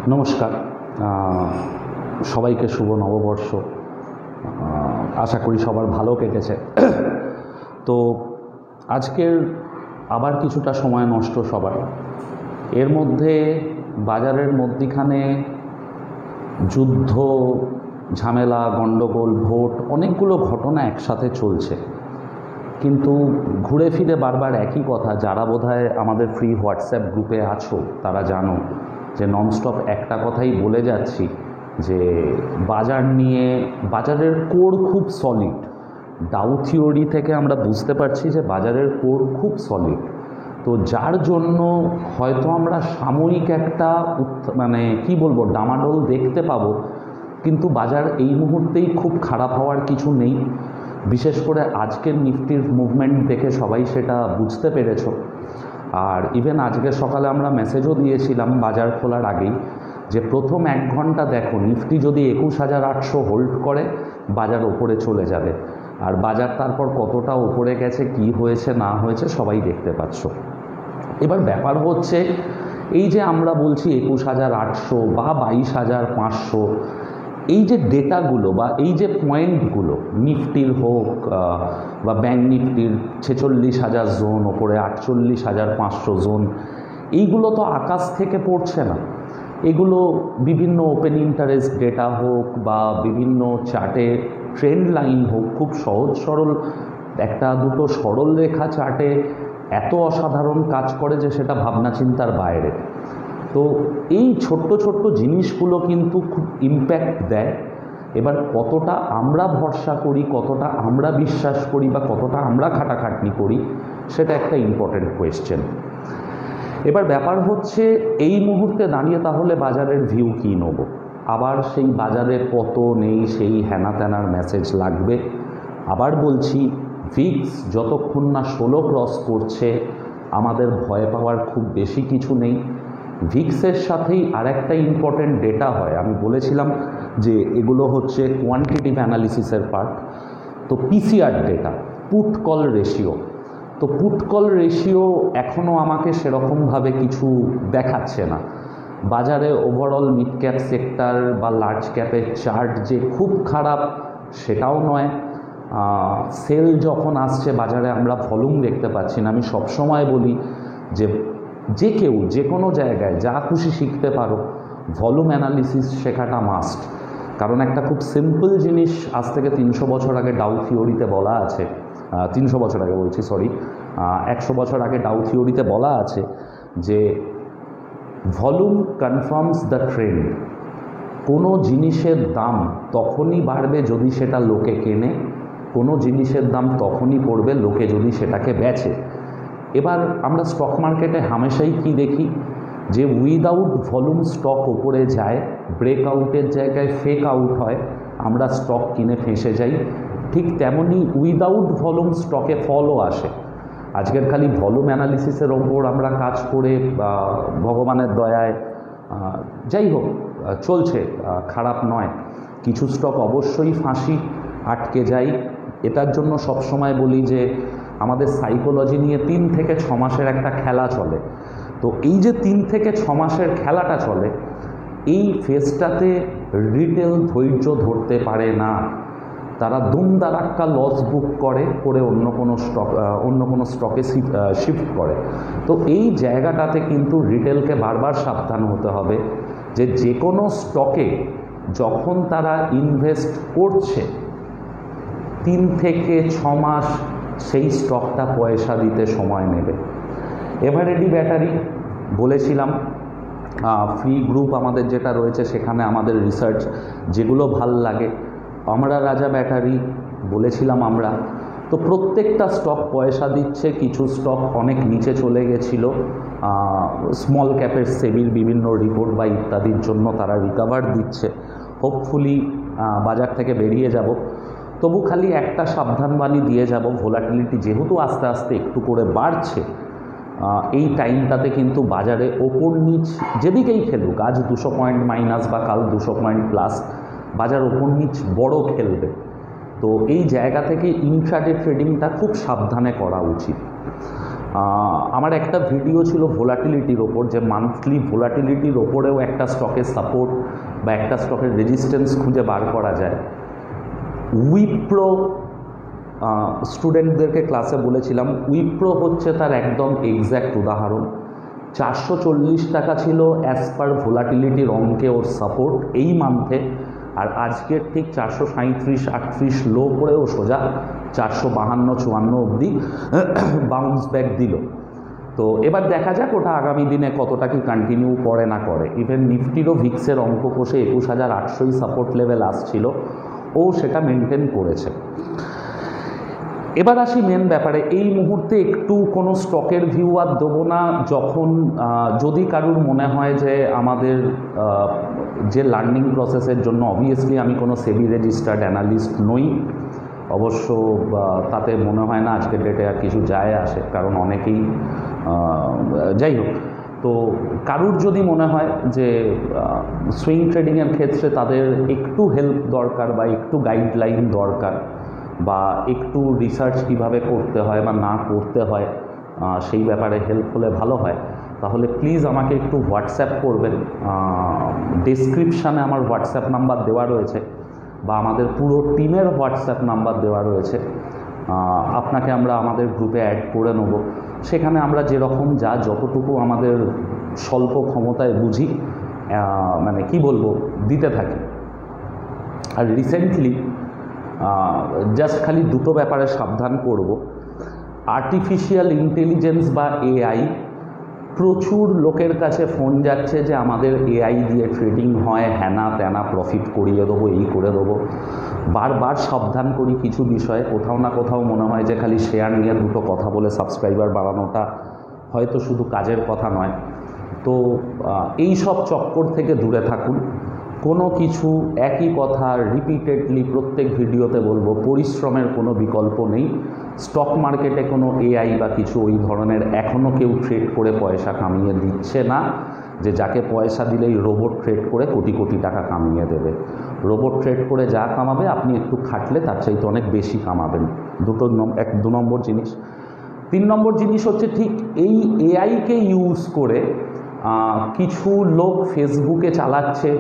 নমস্কার, সবাইকে শুভ নববর্ষ। আশা করি সবার ভালো কেটেছে। তো আজকের আবার কিছুটা সময় নষ্ট সবার। এর মধ্যে বাজারের মধ্যিখানে যুদ্ধ, ঝামেলা, গণ্ডগোল, ভোট, অনেকগুলো ঘটনা একসাথে চলছে। কিন্তু ঘুরে ফিরে বারবার একই কথা। যারা বোধহয় আমাদের ফ্রি হোয়াটসঅ্যাপ গ্রুপে আছো তারা জানো যে ননস্টপ একটা কথাই বলে যাচ্ছি যে বাজারের কোর খুব সলিড। ডাউ থিওরি থেকে আমরা বুঝতে পারছি যে বাজারের কোর খুব সলিড। তো যার জন্য হয়তো আমরা সাময়িক একটা ডামাডোল দেখতে পাবো, কিন্তু বাজার এই মুহূর্তেই খুব খারাপ হওয়ার কিছু নেই। বিশেষ করে আজকের নিফটির মুভমেন্ট দেখে সবাই সেটা বুঝতে পেরেছ। আর ইভেন আজকে সকালে আমরা মেসেজও দিয়েছিলাম বাজার খোলার আগেই যে প্রথম 1 ঘন্টা দেখো, নিফটি যদি 21,800 হোল্ড করে বাজার ওপরে চলে যাবে। আর বাজার তারপর কতটা ওপরে গেছে, কি হয়েছে না হয়েছে সবাই দেখতে পাচ্ছ। এবার ব্যাপার হচ্ছে এই যে আমরা বলছি 21,800 বা 22,500, এই যে ডেটাগুলো বা এই যে পয়েন্টগুলো, নিফটির হোক বা ব্যাঙ্ক নিফটির 46,000 জোন, ওপরে 48,500 জোন, এইগুলো তো আকাশ থেকে পড়ছে না। এগুলো বিভিন্ন ওপেন ইন্টারেস্ট ডেটা হোক বা বিভিন্ন চার্টে ট্রেন্ড লাইন হোক, খুব সহজ সরল একটা দুটো সরল রেখা চার্টে এত অসাধারণ কাজ করে যে সেটা ভাবনা চিন্তার বাইরে। তো এই ছোট্ট ছোট্ট জিনিসগুলো কিন্তু খুব ইম্প্যাক্ট দেয়। এবার কতটা আমরা ভরসা করি, কতটা আমরা বিশ্বাস করি বা কতটা আমরা খাটাখাটনি করি, সেটা একটা ইম্পর্টেন্ট কোয়েশ্চেন। এবার ব্যাপার হচ্ছে এই মুহূর্তে দাঁড়িয়ে তাহলে বাজারের ভিউ কী নেব? আবার সেই বাজারে পতন নেই, সেই হেনা তেনার মেসেজ লাগবে। আবার বলছি, ভিক্স যতক্ষণ না 16 ক্রস করছে আমাদের ভয় পাওয়ার খুব বেশি কিছু নেই। ভিক্সের সাথেই আরেকটা ইম্পর্টেন্ট ডেটা হয়, আমি বলেছিলাম যে এগুলো হচ্ছে কোয়ান্টিটিভ অ্যানালিসিসের পার্ট। তো PCR data, put call ratio. তো পুট কল রেশিও এখনও আমাকে সেরকমভাবে কিছু দেখাচ্ছে না। বাজারে ওভারঅল মিড ক্যাপ সেক্টর বা লার্জ ক্যাপের চার্ট যে খুব খারাপ সেটাও নয়। সেল যখন আসছে বাজারে আমরা ভলিউম দেখতে পাচ্ছি না। আমি সবসময় বলি যে কেউ যে কোনো জায়গায় যা খুশি শিখতে পারো, ভলিউম অ্যানালিসিস শেখাটা মাস্ট। কারণ একটা খুব সিম্পল জিনিস আজ থেকে 300 বছর আগে ডাউ থিওরিতে বলা আছে, 300 বছর আগে বলছি, 100 বছর আগে ডাউ থিওরিতে বলা আছে যে ভলিউম কনফার্মস দ্য ট্রেন্ড। কোনো জিনিসের দাম তখনই বাড়বে যদি সেটা লোকে কেনে, কোনো জিনিসের দাম তখনই পড়বে লোকে যদি সেটাকে বেচে। এবার আমরা স্টক মার্কেটে হামেশাই কি দেখি যে উইদাউট ভলিউম স্টক ওপরে যায়, ব্রেকআউটের জায়গায় ফেক আউট হয়, আমরা স্টক কিনে ফেঁসে যাই। ঠিক তেমনই উইদাউট ভলিউম স্টকে ফলও আসে। আজকের খালি ভলিউম অ্যানালিসিসের ওপর আমরা কাজ করে ভগবানের দয়ায় যাই হোক চলছে, খারাপ নয়। কিছু স্টক অবশ্যই ফাঁসি আটকে যায়। এটার জন্য সবসময় বলি যে আমাদের সাইকোলজি নিয়ে 3 থেকে 6 মাসের একটা খেলা চলে। তো এই যে 3 থেকে 6 মাসের খেলাটা চলে, এই ফেজটাতে রিটেল ধৈর্য ধরতে পারে না। তারা দুমদারাক্কা লস বুক করে অন্য কোনো স্টকে শিফট করে। তো এই জায়গাটাতে কিন্তু রিটেলকে বারবার সাবধান হতে হবে যে কোনো স্টকে যখন তারা ইনভেস্ট করছে 3 থেকে 6 মাস সেই স্টকটা পয়সা দিতে সময় নেবে। এভারেডি ব্যাটারি বলেছিলাম, ফ্রি গ্রুপ আমাদের যেটা রয়েছে সেখানে আমাদের রিসার্চ যেগুলো ভাল লাগে। আমরা রাজা ব্যাটারি বলেছিলাম আমরা। তো প্রত্যেকটা স্টক পয়সা দিচ্ছে। কিছু স্টক অনেক নিচে চলে গেছিল, স্মল ক্যাপের সেবির বিভিন্ন রিপোর্ট বা ইত্যাদির জন্য তারা রিকভার দিচ্ছে। হোপফুলি বাজার থেকে বেরিয়ে যাব। তবু খালি একটা সাবধানবাণী দিয়ে যাব, ভোলাটিলিটি যেহেতু আস্তে আস্তে একটু করে বাড়ছে, এই টাইমটাতে কিন্তু বাজারে ওপর নিচ যেদিকেই খেলুক, আজ 200 পয়েন্ট মাইনাস বা কাল 200 পয়েন্ট প্লাস, বাজার ওপর নিচ বড় খেলবে। তো এই জায়গা থেকে ইন্ট্রাডে ট্রেডিংটা খুব সাবধানে করা উচিত। আমার একটা ভিডিও ছিল ভোলাটিলিটির ওপর, যে মান্থলি ভোলাটিলিটির ওপরেও একটা স্টকের সাপোর্ট বা একটা স্টকের রেজিস্ট্যান্স খুঁজে বার করা যায়। উইপ্রো স্টুডেন্টদেরকে ক্লাসে বলেছিলাম, উইপ্রো হচ্ছে তার একদম এক্স্যাক্ট উদাহরণ। 440 টাকা ছিল অ্যাজ পার ভোলাটিলিটির অঙ্কে ওর সাপোর্ট এই মান্থে, আর আজকের ঠিক 437-38 লো করেও সোজা 452-54 অবধি বাউন্স ব্যাক দিল। তো এবার দেখা যাক ওটা আগামী দিনে কতটা কি কন্টিনিউ করে না করে। ইভেন নিফটিরও ভিক্সের অঙ্ক কষে 21,800 সাপোর্ট লেভেল আসছিল, ও সেটা মেনটেন করেছে। এবার আসি মেন ব্যাপারে। এই মুহূর্তে একটু কোনো স্টকের ভিউ আর দেবো না, যখন যদি কারুর মনে হয় যে আমাদের যে লার্নিং প্রসেসের জন্য, অবভিয়াসলি আমি কোনো সেবি রেজিস্টার্ড অ্যানালিস্ট নই, অবশ্য তাতে মনে হয় না আজকের ডেটে আর কিছু যায় আসে, কারণ অনেকেই যাই হোক। তো কারুর যদি মনে হয় যে সুইং ট্রেডিংয়ের ক্ষেত্রে তাদের একটু হেল্প দরকার বা একটু গাইডলাইন দরকার, বা একটু রিসার্চ কীভাবে করতে হয় বা না করতে হয় সেই ব্যাপারে হেল্প হলে ভালো হয়, তাহলে প্লিজ আমাকে একটু হোয়াটসঅ্যাপ করবেন। ডেসক্রিপশানে আমার হোয়াটসঅ্যাপ নাম্বার দেওয়া রয়েছে, বা আমাদের পুরো টিমের হোয়াটসঅ্যাপ নাম্বার দেওয়া রয়েছে। আপনাকে আমরা আমাদের গ্রুপে অ্যাড করে নেব, সেখানে আমরা যেরকম যতটুকু আমাদের স্বল্প ক্ষমতায় বুঝি, মানে কি বলবো, দিতে থাকি। আর রিসেন্টলি জাস্ট খালি দুটো ব্যাপারে সাবধান করব। আর্টিফিশিয়াল ইন্টেলিজেন্স বা এআই, প্রচুর লোকের কাছে ফোন যাচ্ছে যে আমাদের এআই দিয়ে ট্রেডিং হয়, হ্যানা ত্যানা, প্রফিট করিয়ে দেবো, এই করে দেবো। বারবার সাবধান করি কিছু বিষয়ে, কোথাও না কোথাও মনে হয় যে খালি শেয়ার নিয়ে দুটো কথা বলে সাবস্ক্রাইবার বাড়ানোটা হয়তো শুধু কাজের কথা নয়। তো এই সব চক্কর থেকে দূরে থাকুন। কোনো কিছু একই কথা রিপিটেডলি প্রত্যেক ভিডিওতে বলবো, পরিশ্রমের কোনো বিকল্প নেই। স্টক মার্কেটে কোনো এআই বা কিছু ওই ধরনের এখনও কেউ ট্রেড করে পয়সা কামিয়ে দিচ্ছে না, যে যাকে পয়সা দিলেই রোবট ট্রেড করে কোটি কোটি টাকা কামিয়ে দেবে। রোবট ট্রেড করে যা কামাবে আপনি একটু খাটলে তার চাইতে অনেক বেশি কামাবেন। দু নম্বর জিনিস। 3 নম্বর জিনিস হচ্ছে, ঠিক এই এআইকে ইউজ করে কিছু লোক ফেসবুকে চালাচ্ছে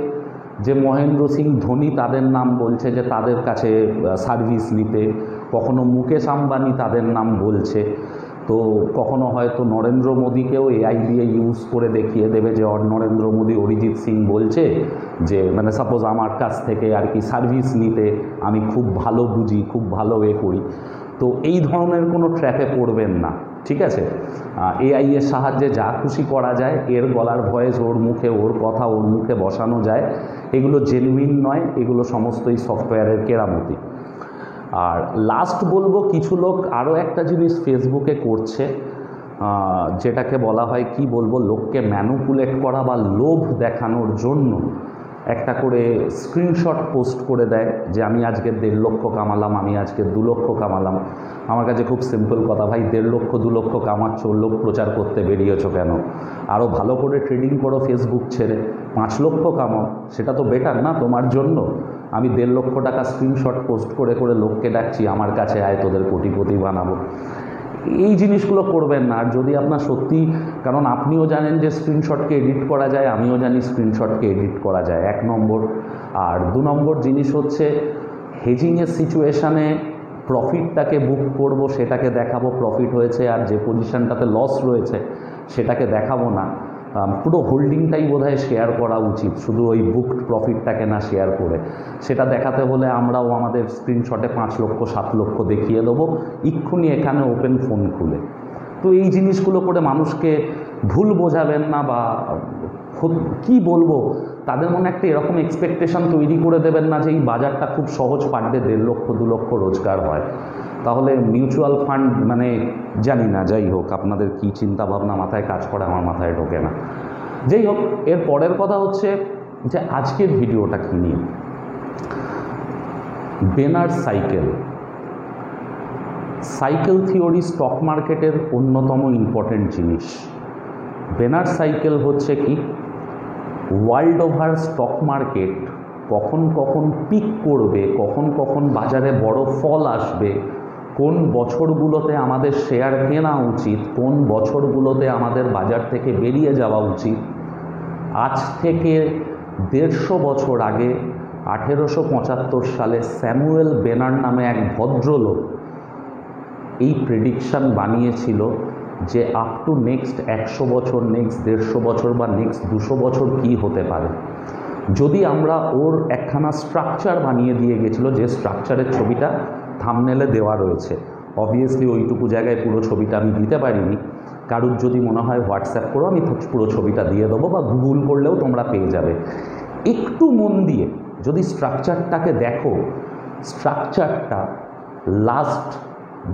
যে মহেন্দ্র সিং ধোনি তাদের নাম বলছে যে তাদের কাছে সার্ভিস নিতে, কখনো মুকেশ আম্বানি তাদের নাম বলছে, তো কখনো হয়তো নরেন্দ্র মোদীকেও এআই দিয়ে ইউজ করে দেখিয়ে দেবে যে নরেন্দ্র মোদী অরিজিৎ সিং বলছে যে, মানে সাপোজ আমার কাছ থেকে আর কি সার্ভিস নিতে, আমি খুব ভালো বুঝি, খুব ভালো করি। তো এই ধরনের কোনো ট্র্যাপে পড়বেন না, ঠিক আছে? এআই এর সাহায্যে যা খুশি করা যায়, এর গলার ভয়েস ওর মুখে, ওর কথা ওর মুখে বসানো যায়, এগুলো জেনুইন নয়, এগুলো সমস্তই সফটওয়্যারের কেরামতি। আর লাস্ট বলবো, কিছু লোক আরও একটা জিনিস ফেসবুকে করছে, যেটাকে বলা হয় কি বলবো, লোককে ম্যানুপুলেট করা বা লোভ দেখানোর জন্য একটা করে স্ক্রিনশট পোস্ট করে দেয় যে আমি আজকে 1.5 লক্ষ কামালাম, আমি আজকে 2 লক্ষ কামালাম। আমার কাছে খুব সিম্পল কথা, ভাই 1.5 লক্ষ 2 লক্ষ কামাচ্ছ, লোক প্রচার করতে বেরিয়েছো কেন? আরও ভালো করে ট্রেডিং করো ফেসবুক ছেড়ে, 5 লক্ষ কামাও, সেটা তো বেটার না তোমার জন্য। আমি 1.5 লক্ষ টাকা স্ক্রিনশট পোস্ট করে করে লোককে ডাকছি আমার কাছে আয়, তোদের কোটিপতি বানাবো। এই জিনিসগুলো করবেন না। আর যদি আপনার সত্যি, কারণ আপনিও জানেন যে স্ক্রিনশটকে এডিট করা যায়, আমিও জানি স্ক্রিনশটকে এডিট করা যায়, 1 নম্বর। আর 2 নম্বর জিনিস হচ্ছে, হেজিংয়ের সিচুয়েশানে প্রফিটটাকে বুক করব, সেটাকে দেখাবো প্রফিট হয়েছে, আর যে পজিশানটাতে লস রয়েছে সেটাকে দেখাবো না। পুরো হোল্ডিংটাই বোধহয় শেয়ার করা উচিত, শুধু ওই বুকড প্রফিটটাকে না শেয়ার করে। সেটা দেখাতে হলে আমরাও আমাদের স্ক্রিনশটে 5 লক্ষ 7 লক্ষ দেখিয়ে দেবো এক্ষুনি এখানে ওপেন ফোন খুলে। তো এই জিনিসগুলো করে মানুষকে ভুল বোঝাবেন না, বা কি বলবো, তাদের মনে একটা এরকম এক্সপেকটেশন তৈরি করে দেবেন না যে এই বাজারটা খুব সহজ, পার ডে 1.5 লক্ষ 2 লক্ষ রোজগার হয়। তাহলে মিউচুয়াল ফান্ড মানে জানি না, যাই হোক, আপনাদের কি চিন্তা ভাবনা মাথায় কাজ করে আমার মাথায় ঢোকে না। যাই হোক, এর পরের কথা হচ্ছে যে আজকের ভিডিওটা কী নিয়ে। বেনার সাইকেল থিওরি স্টক মার্কেটের অন্যতম ইম্পর্টেন্ট জিনিস। বেনার সাইকেল হচ্ছে কি, ওয়ার্ল্ড ওভার স্টক মার্কেট কখন কখন পিক করবে, কখন কখন বাজারে বড় ফল আসবে, কোন বছরগুলোতে আমাদের শেয়ার কেনা উচিত, কোন বছরগুলোতে আমাদের বাজার থেকে বেরিয়ে যাওয়া উচিত, আজ থেকে 150 বছর আগে 1875 সালে স্যামুয়েল বেনার নামে এক ভদ্রলোক এই প্রেডিকশান বানিয়েছিল যে আপ টু নেক্সট 100 বছর, নেক্সট 150 বছর বা নেক্সট 200 বছর কী হতে পারে। যদি আমরা ওর একখানা স্ট্রাকচার বানিয়ে দিয়ে গেছিলো, যে স্ট্রাকচারের ছবিটা থাম্বনেলে দেওয়া রয়েছে। অবভিয়াসলি ওইটুকু জায়গায় পুরো ছবিটা আমি দিতে পারিনি, কারুর যদি মনে হয় হোয়াটসঅ্যাপ করো, আমি পুরো ছবিটা দিয়ে দেবো, বা গুগল করলেও তোমরা পেয়ে যাবে। একটু মন দিয়ে যদি স্ট্রাকচারটাকে দেখো, স্ট্রাকচারটা লাস্ট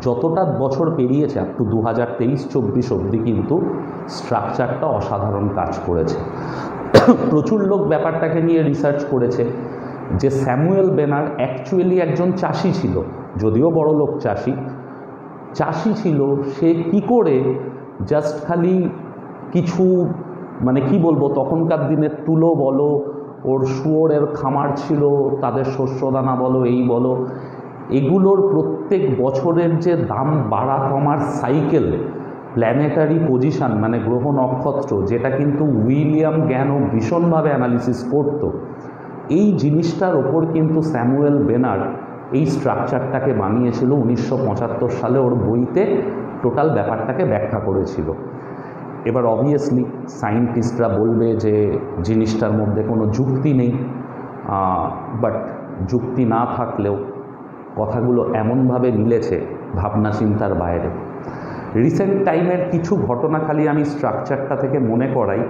যতটা বছর পেরিয়েছে আপ টু 2023-24 অবধি কিন্তু স্ট্রাকচারটা অসাধারণ কাজ করেছে। প্রচুর লোক ব্যাপারটাকে নিয়ে রিসার্চ করেছে যে স্যামুয়েল বেনার অ্যাকচুয়ালি একজন চাষি ছিল, যদিও বড় লোক চাষি ছিল। সে কি করে জাস্ট খালি কিছু মানে কি বলবো, তখনকার দিনের তুলো বলো, ওর শুয়োরের খামার ছিল, তাদের শস্যদানা বলো, এই বলো, এগুলোর প্রত্যেক বছরের যে দাম বাড়া কমার সাইকেল, প্ল্যানেটারি পজিশন মানে গ্রহ নক্ষত্র, যেটা কিন্তু উইলিয়াম গ্যানো ভীষণভাবে অ্যানালিসিস করত, এই জিনিসটার ওপর কিন্তু স্যামুয়েল বেনার এই স্ট্রাকচারটাকে বানিয়েছিল 1975 সালে। ওর বইতে টোটাল ব্যাপারটাকে ব্যাখ্যা করেছিল। এবার অবভিয়াসলি সায়েন্টিস্টরা বলবে যে জিনিসটার মধ্যে কোনো যুক্তি নেই, বাট যুক্তি না থাকলেও কথাগুলো এমনভাবে মিলেছে ভাবনা চিন্তার বাইরে। রিসেন্ট টাইমের কিছু ঘটনা খালি আমি স্ট্রাকচারটা থেকে মনে করাই।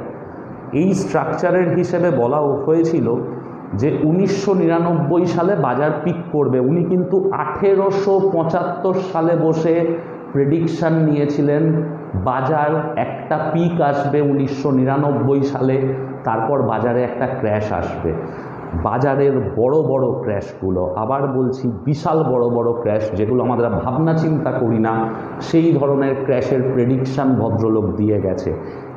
এই স্ট্রাকচারের হিসেবে বলা হয়েছিল যে 1999 সালে বাজার পিক করবে। উনি কিন্তু 1875 সালে বসে প্রেডিকশান নিয়েছিলেন বাজার একটা পিক আসবে 1999 সালে, তারপর বাজারে একটা ক্র্যাশ আসবে। বাজারের বড় বড় ক্র্যাশগুলো, আবার বলছি বিশাল বড় বড় ক্র্যাশ, যেগুলো আমরা ভাবনা চিন্তা করি না, সেই ধরনের ক্র্যাশের প্রেডিকশান ভদ্রলোক দিয়ে গেছে।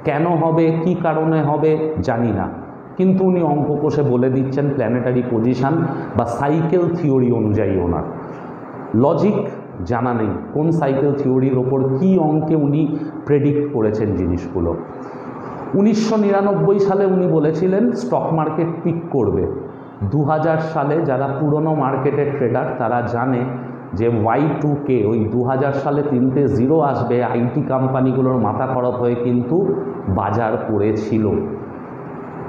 কেন হবে, কি কারণে হবে জানি না, কিন্তু উনি অঙ্ক কষে বলে দিচ্ছেন প্ল্যানেটারি পজিশান বা সাইকেল থিওরি অনুযায়ী। ওনার লজিক জানা নেই কোন সাইকেল থিওরির ওপর কী অঙ্কে উনি প্রেডিক্ট করেছেন জিনিসগুলো। 1999 সালে উনি বলেছিলেন স্টক মার্কেট পিক করবে। 2000 সালে যারা পুরনো মার্কেটের ট্রেডার তারা জানে যে Y2K, ওই 2000 সালে 3টে জিরো আসবে, আইটি কোম্পানিগুলোর মাথা খারাপ হয়ে কিন্তু বাজার পড়েছিল।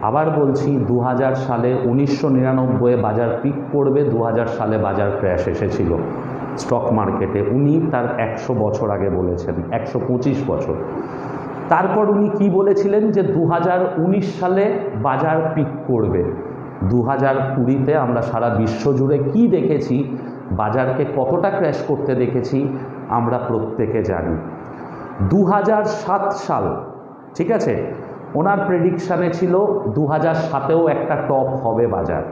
আবার বলছি 2000 সালে 1999 বাজার পিক করবে, 2000 সালে বাজার ক্র্যাশ এসেছিল স্টক মার্কেটে। উনি তার 100 বছর আগে বলেছেন, 125 বছর। তারপর উনি কি বলেছিলেন যে 2019 সালে বাজার পিক করবে। 2020-তে আমরা সারা বিশ্ব জুড়ে কি দেখেছি, বাজারকে কতটা ক্র্যাশ করতে দেখেছি আমরা প্রত্যেকে জানি। 2007 সাল, ঠিক আছে, ওনার প্রেডিকশানে ছিল 2007-এও একটা টপ হবে বাজার।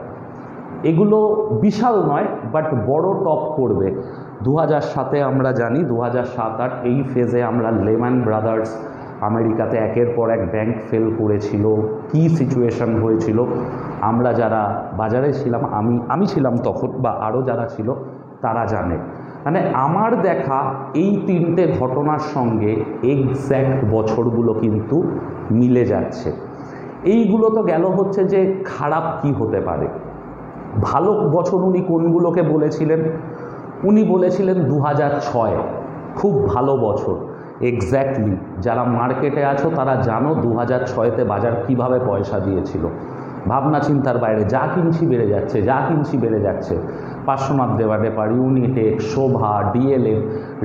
এগুলো বিশাল নয়, বাট বড় টপ করবে। 2007-এ আমরা জানি 2007-08 এই ফেজে আমরা লেম্যান ব্রাদার্স আমেরিকাতে একের পর এক ব্যাংক ফেল করেছিল, কি সিচুয়েশন হয়েছিল আমরা যারা বাজারে ছিলাম, আমি ছিলাম তখন, বা আরও যারা ছিল তারা জানে। মানে আমার দেখা এই 3টে ঘটনার সঙ্গে এক্স্যাক্ট বছরগুলো কিন্তু মিলে যাচ্ছে। এইগুলো তো গেল হচ্ছে যে খারাপ কি হতে পারে। ভালো বছর উনি কোনগুলোকে বলেছিলেন? উনি বলেছিলেন 2006 খুব ভালো বছর। এক্স্যাক্টলি যারা মার্কেটে আছো তারা জানো 2006-তে বাজার কিভাবে পয়সা দিয়েছিল। ভাবনা চিন্তার বাইরে, যা কিনছি বেড়ে যাচ্ছে, যা কিনছি বেড়ে যাচ্ছে। পার্শ্বনাথ দেওয়াডেপার, ইউনিটেক, শোভা, ডিএলএফ,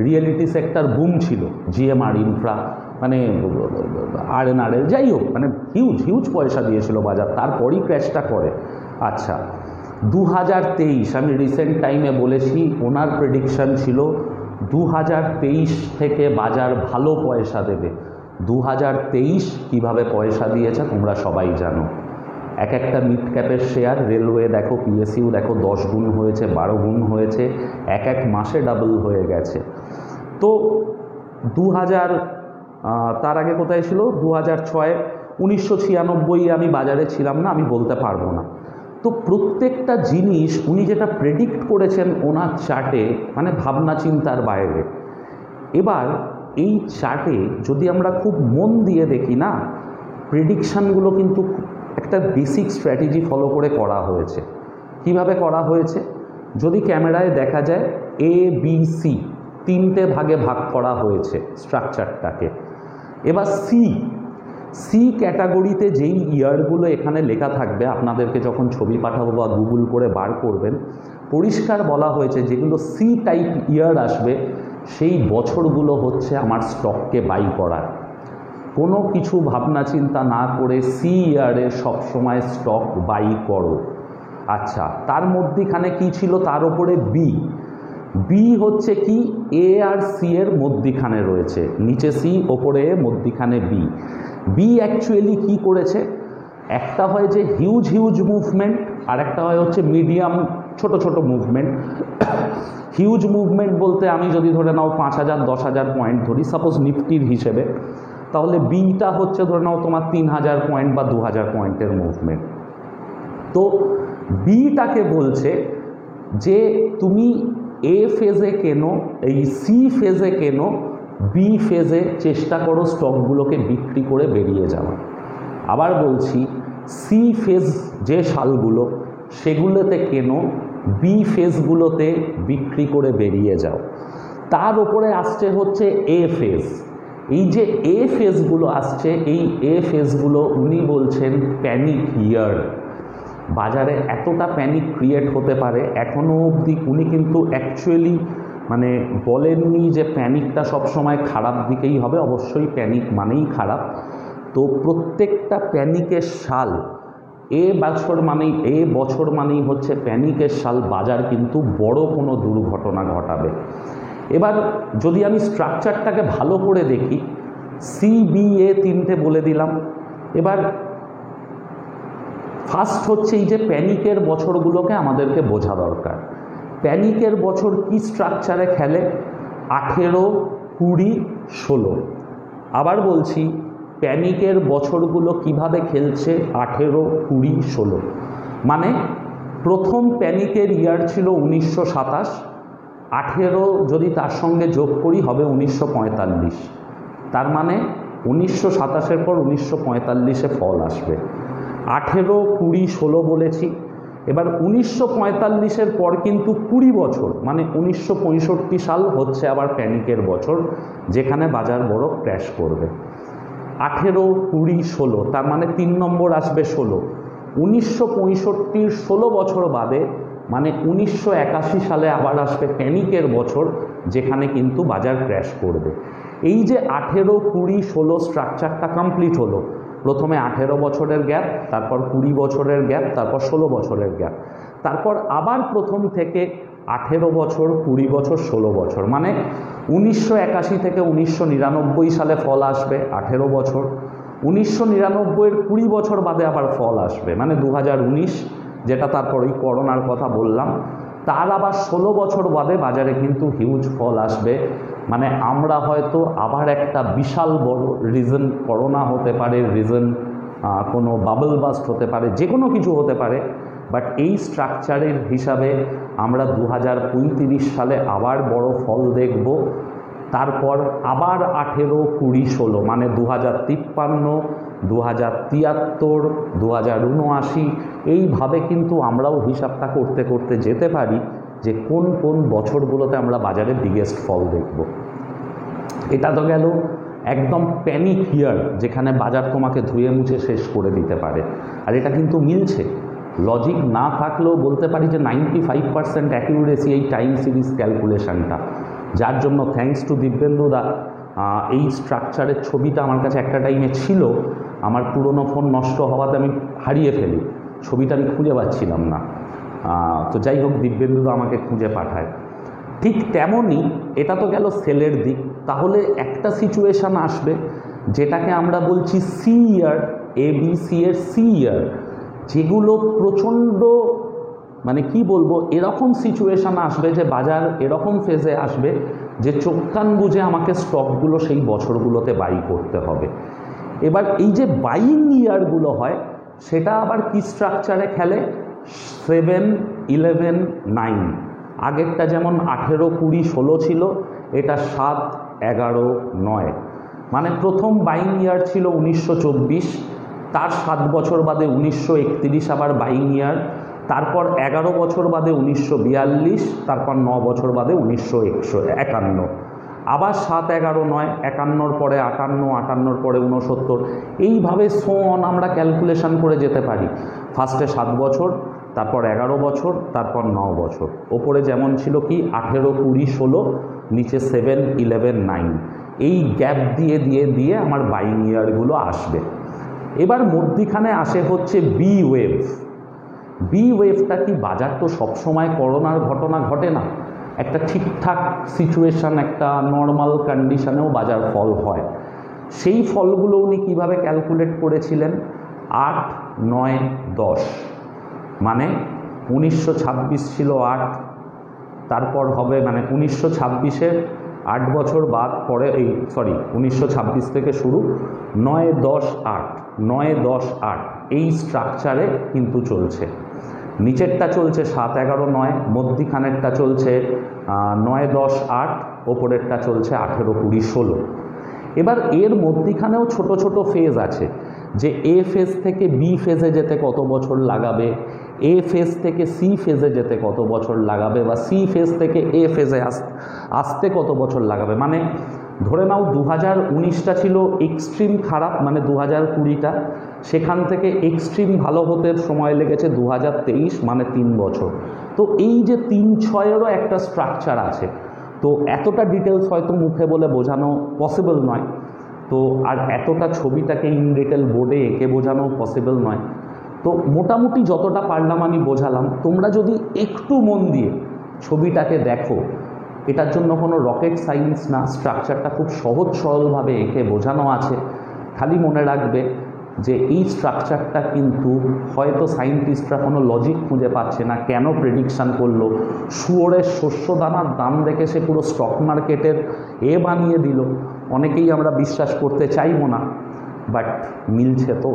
রিয়েলিটি সেক্টর বুম ছিল, জিএমআর ইনফ্রা, মানে আরএনআরএল, যাই হোক, মানে হিউজ হিউজ পয়সা দিয়েছিল বাজার। তারপরই ক্র্যাশটা করে। আচ্ছা, 2023 আমি রিসেন্ট টাইমে বলেছি ওনার প্রেডিকশান ছিল 2023 থেকে বাজার ভালো পয়সা দেবে। 2023 কীভাবে পয়সা দিয়েছে তোমরা সবাই জানো। এক একটা মিড ক্যাপের শেয়ার, রেলওয়ে দেখো, পিএসইউ দেখো, 10 গুণ হয়েছে, 12 গুণ হয়েছে, এক এক মাসে ডাবল হয়ে গেছে। তো 2000 তার আগে কোথায় ছিল? 2006, 1996 আমি বাজারে ছিলাম না, আমি বলতে পারবো না। তো প্রত্যেকটা জিনিস উনি যেটা প্রেডিক্ট করেছেন ওনার চার্টে মানে ভাবনা চিন্তার বাইরে। এবার এই চার্টে যদি আমরা খুব মন দিয়ে দেখি না, প্রেডিকশানগুলো কিন্তু একটা বেসিক স্ট্র্যাটেজি ফলো করে করা হয়েছে। কিভাবে করা হয়েছে? যদি ক্যামেরায় দেখা যায় এ বি সি তিনটে ভাগে ভাগ করা হয়েছে স্ট্রাকচারটাকে। এবার সি ক্যাটাগরিতে যেই ইয়ারগুলো এখানে লেখা থাকবে, আপনাদেরকে যখন ছবি পাঠাবো বা গুগল করে বার করবেন, পরিষ্কার বলা হয়েছে যেগুলো সি টাইপ ইয়ার আসবে সেই বছরগুলো হচ্ছে আমার স্টককে বাই করার। কোনো কিছু ভাবনা চিন্তা না করে সি ইয়ারে সবসময় স্টক বাই করো। আচ্ছা, তার মধ্যিখানে কি ছিল? তার ওপরে বি হচ্ছে কি এ আর সি এর মধ্যিখানে রয়েছে, নিচে সি ওপরে এ মধ্যিখানে বি অ্যাকচুয়ালি কি করেছে? একটা হয় যে হিউজ মুভমেন্ট, আর একটা হয় হচ্ছে মিডিয়াম ছোট ছোট মুভমেন্ট। হিউজ মুভমেন্ট বলতে আমি যদি ধরে নাও 5,000 10,000 পয়েন্ট ধরি সাপোজ নিফটির হিসেবে, তাহলে বিটা হচ্ছে ধরে নাও তোমার 3,000 পয়েন্ট বা 2,000 পয়েন্টের মুভমেন্ট। তো বিটাকে বলছে যে তুমি এ ফেজে কেনো, এই সি ফেজে কেনো, বি ফেজে চেষ্টা করো স্টকগুলোকে বিক্রি করে বেরিয়ে যাওয়া। আবার বলছি, সি ফেজ যে সালগুলো সেগুলোতে কেনো, বি ফেজগুলোতে বিক্রি করে বেরিয়ে যাও। তার উপরে আসছে হচ্ছে এ ফেজ। এই যে এ ফেজগুলো আসছে, এই এ ফেজগুলো উনি বলছেন প্যানিক ইয়ার। বাজারে এতটা প্যানিক ক্রিয়েট হতে পারে, এখনও অবধি উনি কিন্তু অ্যাকচুয়ালি মানে বলেননি যে প্যানিকটা সবসময় খারাপ দিকেই হবে। অবশ্যই প্যানিক মানেই খারাপ। তো প্রত্যেকটা প্যানিকের সাল, এ বছর মানেই হচ্ছে প্যানিকের সাল। বাজার কিন্তু বড় কোনো দুর্ঘটনা ঘটাবে। এবার যদি আমি স্ট্রাকচারটাকে ভালো করে দেখি, সিবিএ তিনটে বলে দিলাম। এবার ফার্স্ট হচ্ছে এই যে প্যানিকের বছরগুলোকে আমাদেরকে বোঝা দরকার। প্যানিকের বছর কি স্ট্রাকচারে খেলে? 18, 20, 16। আবার বলছি, প্যানিকের বছরগুলো কিভাবে খেলছে? 18, 20, 16। মানে প্রথম প্যানিকের ইয়ার ছিল 1927, 18 যদি তার সঙ্গে যোগ করি হবে 1945। তার মানে 1927-এর পর 1945-এ ফল আসবে। 18, 20, 16 বলেছি। এবার 1945-এর পর কিন্তু 20 বছর মানে 1965 সাল হচ্ছে আবার প্যানিকের বছর, যেখানে বাজার বড় ক্র্যাশ করবে। 18, 20, 16, তার মানে 3 নম্বর আসবে 16। 1965-র 16 বছর বাদে মানে 1981 সালে আবার আসবে প্যানিকের বছর, যেখানে কিন্তু বাজার ক্র্যাশ করবে। এই যে 18, 20, 16 স্ট্রাকচারটা কমপ্লিট হলো। প্রথমে 18 বছরের গ্যাপ, তারপর 20 বছরের গ্যাপ, তারপর 16 বছরের গ্যাপ, তারপর আবার প্রথম থেকে 18 বছর, 20 বছর, 16 বছর। মানে 1981 থেকে 1999 সালে ফল আসবে 18 বছর। 1999-এর 20 বছর বাদে আবার ফল আসবে মানে 2019, যেটা তারপর ওই করোনার কথা বললাম। তার আবার 16 বছর বাদে বাজারে কিন্তু হিউজ ফল আসবে। মানে আমরা হয়তো আবার একটা বিশাল বড় রিজন, করোনা হতে পারে, রিজন কোনো বাবল বাস্ট হতে পারে, যে কোনো কিছু হতে পারে। বাট এই স্ট্রাকচারের হিসাবে আমরা 2035 সালে আবার বড় ফল দেখব। তারপর আবার 18, 20, 16 মানে 2053, 2073, 2079, এইভাবে কিন্তু আমরাও হিসাবটা করতে করতে যেতে পারি যে কোন কোন বছরগুলোতে আমরা বাজারে বিগেস্ট ফল দেখব। এটা তো গেল একদম প্যানিক ইয়ার, যেখানে বাজার তোমাকে ধুয়ে মুছে শেষ করে দিতে পারে। আর এটা কিন্তু মিলছে, লজিক না থাকলেও বলতে পারি যে 95% অ্যাকিউরেসি এই টাইম সিরিজ ক্যালকুলেশনটা, যার জন্য থ্যাঙ্কস টু দিব্যেন্দুদা এই স্ট্রাকচারের ছবিটা আমার কাছে একটা টাইমে ছিল। আমার পুরনো ফোন নষ্ট হওয়াতে আমি হারিয়ে ফেলি, ছবিটা আমি খুঁজে পাচ্ছিলাম না। তো যাই হোক, দিব্যেন্দুদা আমাকে খুঁজে পাঠায়। ঠিক তেমনই এটা তো গেল সেলের দিক। তাহলে একটা সিচুয়েশান আসবে যেটাকে আমরা বলছি সি ইয়ার, ABC এর সি ইয়ার, যেগুলো প্রচণ্ড মানে কি বলবো, এরকম সিচুয়েশান আসবে যে বাজার এরকম ফেজে আসবে যে চোখ কান বুঝে আমাকে স্টকগুলো সেই বছরগুলোতে বাই করতে হবে। এবার এই যে বাইং ইয়ারগুলো হয় সেটা আবার কি স্ট্রাকচারে খেলে? 7, 11, 9। আগেরটা যেমন 18, 20, 16 ছিল, এটা 7, 11, 9। মানে প্রথম বাইং ইয়ার ছিল 1924, তার 7 বছর বাদে 1931 আবার বাইং ইয়ার, তারপর 11 বছর বাদে 1942, তারপর 9 বছর বাদে 1951, আবার 7, 11, 9, 51 পরে 58, 58 পরে 69। এইভাবে সোন আমরা ক্যালকুলেশন করে যেতে পারি। ফার্স্টে 7 বছর, তারপর 11 বছর, তারপর 9 বছর। ওপরে যেমন ছিল কি 18, 20, 16, নিচে 7, 11, 9। এই গ্যাপ দিয়ে দিয়ে দিয়ে আমার বাইং ইয়ারগুলো আসবে। এবার মধ্যিখানে আসে হচ্ছে বি ওয়েভ। বি ওয়েভটা কি, বাজার তো সবসময় করোনার ঘটনা ঘটে না, একটা ঠিকঠাক সিচুয়েশান, একটা নর্মাল কন্ডিশনেও বাজার ফল হয়। সেই ফলগুলো উনি কীভাবে ক্যালকুলেট করেছিলেন? 8, 9, 10। মানে 1926 ছিল 8, তারপর হবে মানে 1926-এর 8 বছর বাদ পরে 1926 থেকে শুরু, 9, 10, 8, 9, 10, 8 এই স্ট্রাকচারে কিন্তু চলছে। নিচেরটা চলছে 7, 11, 9, মধ্যিখানেরটা চলছে 9, 10, 8, ওপরেরটা চলছে 18, 20, 16। এবার এর মধ্যিখানেও ছোট ছোট ফেজ আছে, যে এ ফেজ থেকে বি ফেজে যেতে কত বছর লাগাবে, এ ফেজ থেকে সি ফেজে যেতে কত বছর লাগাবে, বা সি ফেজ থেকে এ ফেজে আসতে কত বছর লাগাবে। মানে ধরে নাও 2019টা ছিল এক্সট্রিম খারাপ, মানে 2020টা, সেখান থেকে এক্সট্রিম ভালো হতে সময় লেগেছে 2023, মানে 3 বছর। তো এই যে 3-6-এরও একটা স্ট্রাকচার আছে। তো এতটা ডিটেলস হয়তো মুখে বলে বোঝানো পসিবল নয়, তো আর এতটা ছবিটাকে ইন ডিটেল বোর্ডে এঁকে বোঝানো পসিবল নয়। তো মোটামুটি যতটা পারলাম আমি বোঝালাম। তোমরা যদি একটু মন দিয়ে ছবিটাকে দেখো, এটার জন্য কোনো রকেট সায়েন্স না, স্ট্রাকচারটা খুব সহজ সরলভাবে এঁকে বোঝানো আছে। খালি মনে রাখবে যে এই স্ট্রাকচারটা কিন্তু হয়তো সায়েন্টিস্টরা কোনো লজিক খুঁজে পাচ্ছে না, কেন প্রেডিকশান করলো। শুয়োরের শস্য দানার দাম দেখে সে পুরো স্টক মার্কেটের বানিয়ে দিল, অনেকেই আমরা বিশ্বাস করতে চাইবো না, বাট মিলছে তো।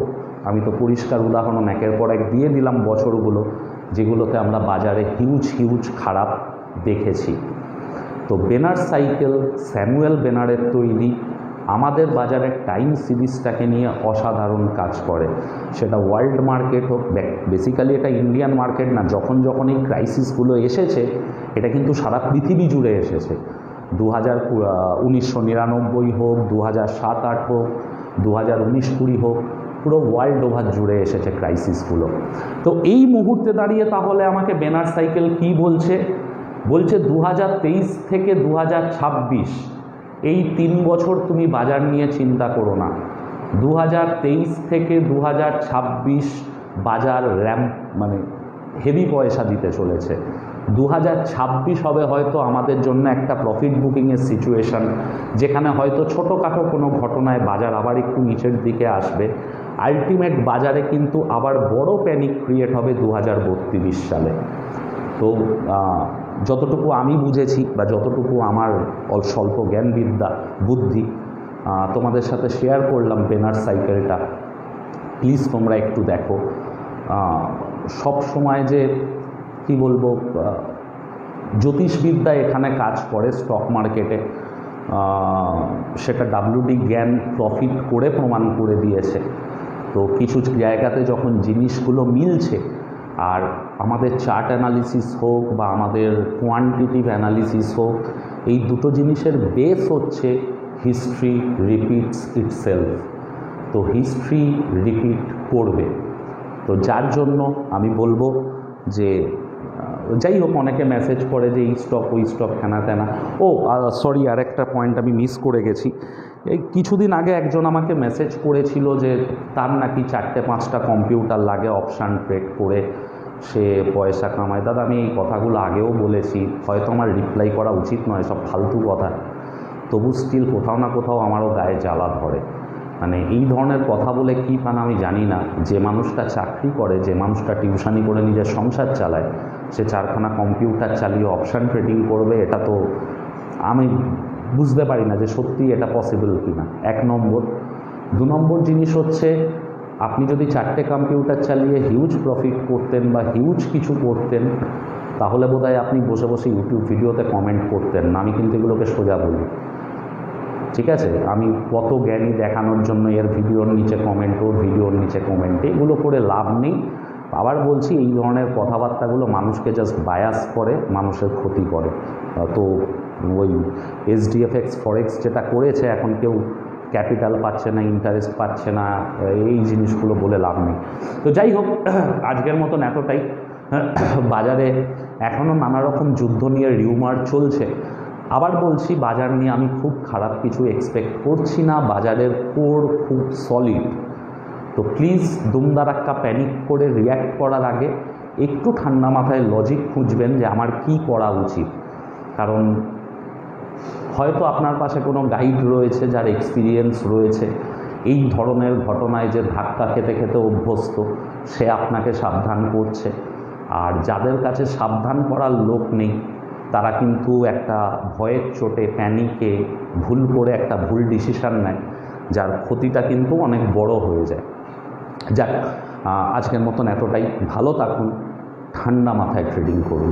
আমি তো পরিষ্কার উদাহরণ একের পর এক দিয়ে দিলাম বছরগুলো, যেগুলোতে আমরা বাজারে হিউজ খারাপ দেখেছি। তো বেনার সাইকেল, স্যামুয়েল বেনারের তৈরি, আমাদের বাজারের টাইম সিরিজটাকে নিয়ে অসাধারণ কাজ করে। সেটা ওয়ার্ল্ড মার্কেট হোক, বেসিক্যালি এটা ইন্ডিয়ান মার্কেট না। যখন এই ক্রাইসিসগুলো এসেছে, এটা কিন্তু সারা পৃথিবী জুড়ে এসেছে। 1999 হোক, 2007-08 হোক, 2019-20 হোক, পুরো ওয়ার্ল্ড ওভার জুড়ে এসেছে ক্রাইসিসগুলো। তো এই মুহূর্তে দাঁড়িয়ে তাহলে আমাকে বেনার সাইকেল কি বলছে? 2023 থেকে 2026 এই 3 বছর তুমি বাজার নিয়ে চিন্তা করো না। 2023 থেকে 2026 বাজার মানে হেভি পয়সা দিতে চলেছে। 2026 হবে হয়তো আমাদের জন্য একটা প্রফিট বুকিংয়ের সিচুয়েশান, যেখানে হয়তো ছোটোখাটো কোনো ঘটনায় বাজার আবার একটু নিচের দিকে আসবে। আলটিমেট বাজারে কিন্তু আবার বড় প্যানিক ক্রিয়েট হবে 2032 সালে। তো যতটুকু আমি বুঝেছি বা যতটুকু আমার স্বল্প জ্ঞান বুদ্ধি তোমাদের সাথে শেয়ার করলাম বেনার সাইকেলটা, প্লিজ তোমরা একটু দেখো। সব সময় যে কি বলবো, জ্যোতিষবিদ্যা এখানে কাজ করে স্টক মার্কেটে, সেটা WD জ্ঞান প্রফিট করে প্রমাণ করে দিয়েছে। তো কিছু জায়গাতে যখন জিনিসগুলো মিলছে, আর আমাদের চার্ট অ্যানালিসিস হোক বা আমাদের কোয়ান্টিটিভ অ্যানালিসিস হোক, এই দুটো জিনিসের বেস হচ্ছে হিস্ট্রি রিপিটস ইটসেলফ। তো হিস্ট্রি রিপিট করবে। তো যার জন্য আমি বলবো যে যাই হোক, অনেকে মেসেজ করে যে এই স্টক ওই স্টক হেনা তেনা। সরি, আরেকটা পয়েন্ট আমি মিস করে গেছি। এই কিছুদিন আগে একজন আমাকে মেসেজ করেছিল যে তার নাকি 4-5টা কম্পিউটার লাগে অপশান ট্রেড করে সে পয়সা কামায়। দাদা, আমি এই কথাগুলো আগেও বলেছি, হয়তো আমার রিপ্লাই করা উচিত নয়, সব ফালতু কথা, তবু স্টিল কোথাও না কোথাও আমারও গায়ে জ্বালা ধরে। মানে এই ধরনের কথা বলে কী পান আমি জানি না। যে মানুষটা চাকরি করে, যে মানুষটা টিউশনি করে নিজের সংসার চালায়, সে 4খানা কম্পিউটার চালিয়ে অপশান ট্রেডিং করবে, এটা তো আমি বুঝতে পারি না যে সত্যি এটা পসিবল কি না। 1 নম্বর। 2 নম্বর জিনিস হচ্ছে আপনি যদি 4টে কম্পিউটার চালিয়ে হিউজ প্রফিট করতেন বা হিউজ কিছু করতেন, তাহলে বোধহয় আপনি বসে বসে ইউটিউব ভিডিওতে কমেন্ট করতেন না। আমি কিন্তু এগুলোকে সোজা বলি, ঠিক আছে? আমি কত জ্ঞানী দেখানোর জন্য এর ভিডিওর নিচে কমেন্ট, ওর ভিডিওর নিচে কমেন্ট, এগুলো করে লাভ নেই। আবার বলছি, এই ধরনের কথাবার্তাগুলো মানুষকে জাস্ট বায়াস করে, মানুষের ক্ষতি করে। তো ওই SDFX ফরেক্স যেটা করেছে, এখন কেউ ক্যাপিটাল পাচ্ছে না, ইন্টারেস্ট পাচ্ছে না, এই জিনিসগুলো বলে লাভ নেই। তো যাই হোক, আজকের মতন এতটাই। বাজারে এখনও নানা রকম যুদ্ধ নিয়ে রিউমার চলছে। আবার বলছি, বাজার নিয়ে আমি খুব খারাপ কিছু এক্সপেক্ট করছি না, বাজারের কোর খুব সলিড। তো প্লিজ দুমদারাক্কা প্যানিক করে রিয়্যাক্ট করার আগে একটু ঠান্ডা মাথায় লজিক খুঁজবেন যে আমার কি করা উচিত। কারণ হয়তো আপনার পাশে কোনো গাইড রয়েছে যার এক্সপিরিয়েন্স রয়েছে, এই ধরনের ঘটনায় যে ধাক্কা খেতে খেতে অভ্যস্ত, সে আপনাকে সাবধান করছে। আর যাদের কাছে সাবধান করার লোক নেই, তারা কিন্তু একটা ভয়ের চোটে, প্যানিকে ভুল করে একটা ভুল ডিসিশান নেয়, যার ক্ষতিটা কিন্তু অনেক বড় হয়ে যায়। যাক, আজকের মতন এতটাই। ভালো থাকুন, ঠান্ডা মাথায় ট্রেডিং করুন।